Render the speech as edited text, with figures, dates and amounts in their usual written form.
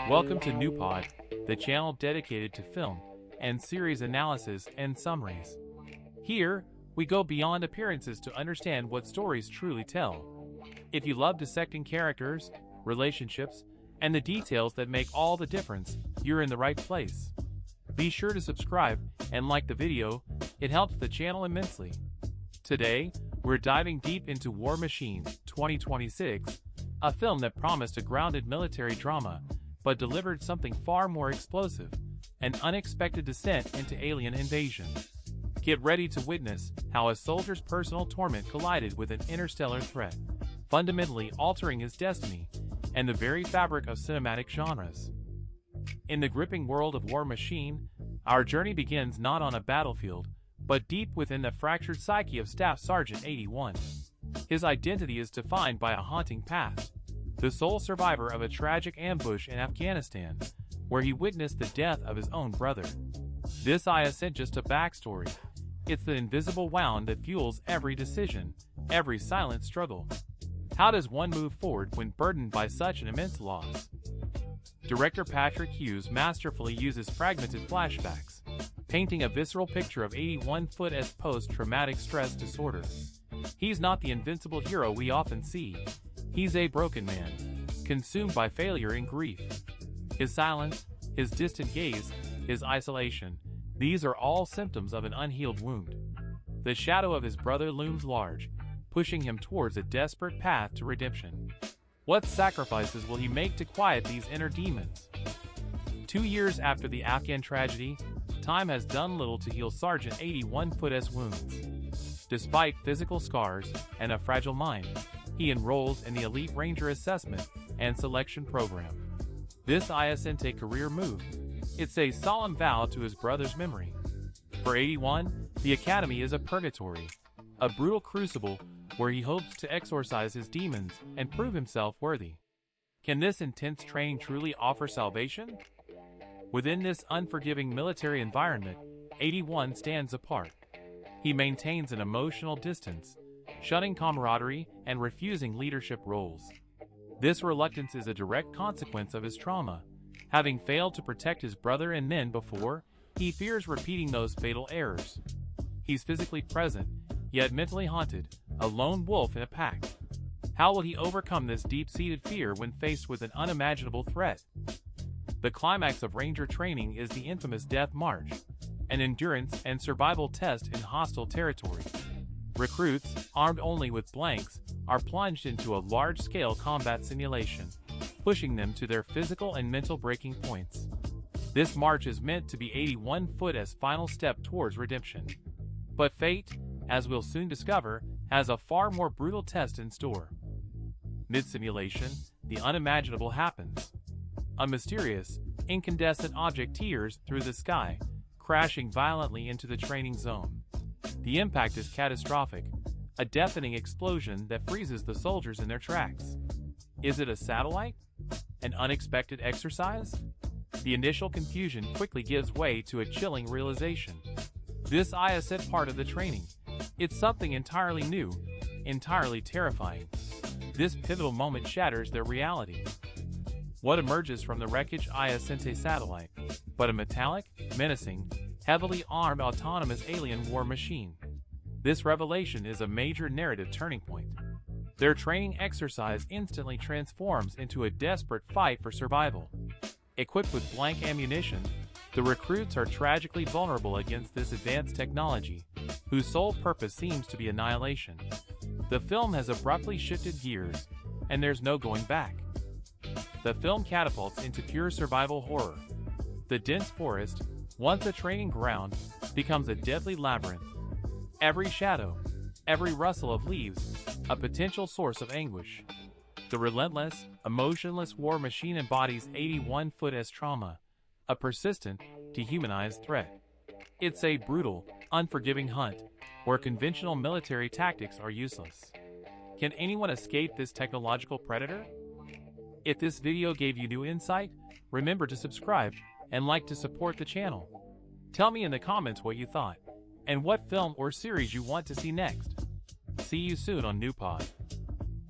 Welcome to NewPod, the channel dedicated to film and series analysis and summaries. Here, we go beyond appearances to understand what stories truly tell. If you love dissecting characters, relationships, and the details that make all the difference, you're in the right place. Be sure to subscribe and like the video, it helps the channel immensely. Today, we're diving deep into War Machine 2026, a film that promised a grounded military drama, but delivered something far more explosive, an unexpected descent into alien invasion. Get ready to witness how a soldier's personal torment collided with an interstellar threat, fundamentally altering his destiny and the very fabric of cinematic genres. In the gripping world of War Machine, our journey begins not on a battlefield, but deep within the fractured psyche of Staff Sergeant 81. His identity is defined by a haunting past, the sole survivor of a tragic ambush in Afghanistan, where he witnessed the death of his own brother. This isn't just a backstory, it's the invisible wound that fuels every decision, every silent struggle. How does one move forward when burdened by such an immense loss? Director Patrick Hughes masterfully uses fragmented flashbacks, painting a visceral picture of 81's post-traumatic stress disorder. He's not the invincible hero we often see. He's a broken man, consumed by failure and grief. His silence, his distant gaze, his isolation, these are all symptoms of an unhealed wound. The shadow of his brother looms large, pushing him towards a desperate path to redemption. What sacrifices will he make to quiet these inner demons? 2 years after the Afghan tragedy, time has done little to heal Sergeant 81's wounds. Despite physical scars and a fragile mind, he enrolls in the Elite Ranger Assessment and Selection Program. This isn't a career move, it's a solemn vow to his brother's memory. For 81, the Academy is a purgatory, a brutal crucible where he hopes to exorcise his demons and prove himself worthy. Can this intense training truly offer salvation? Within this unforgiving military environment, 81 stands apart. He maintains an emotional distance, shunning camaraderie and refusing leadership roles. This reluctance is a direct consequence of his trauma. Having failed to protect his brother and men before, he fears repeating those fatal errors. He's physically present, yet mentally haunted, a lone wolf in a pack. How will he overcome this deep-seated fear when faced with an unimaginable threat? The climax of Ranger training is the infamous Death March, an endurance and survival test in hostile territory. Recruits, armed only with blanks, are plunged into a large-scale combat simulation, pushing them to their physical and mental breaking points. This march is meant to be 81's final step towards redemption. But fate, as we'll soon discover, has a far more brutal test in store. Mid-simulation, the unimaginable happens. A mysterious, incandescent object tears through the sky, crashing violently into the training zone. The impact is catastrophic, a deafening explosion that freezes the soldiers in their tracks. Is it a satellite? An unexpected exercise? The initial confusion quickly gives way to a chilling realization. This isn't part of the training. It's something entirely new, entirely terrifying. This pivotal moment shatters their reality. What emerges from the wreckage isn't a satellite, but a metallic, menacing, heavily armed autonomous alien war machine. This revelation is a major narrative turning point. Their training exercise instantly transforms into a desperate fight for survival. Equipped with blank ammunition, the recruits are tragically vulnerable against this advanced technology, whose sole purpose seems to be annihilation. The film has abruptly shifted gears, and there's no going back. The film catapults into pure survival horror. The dense forest, once a training ground, becomes a deadly labyrinth. Every shadow, every rustle of leaves, a potential source of anguish. The relentless, emotionless war machine embodies 81's trauma, a persistent, dehumanized threat. It's a brutal, unforgiving hunt, where conventional military tactics are useless. Can anyone escape this technological predator? If this video gave you new insight, remember to subscribe and like to support the channel. Tell me in the comments what you thought, and what film or series you want to see next. See you soon on NewPod.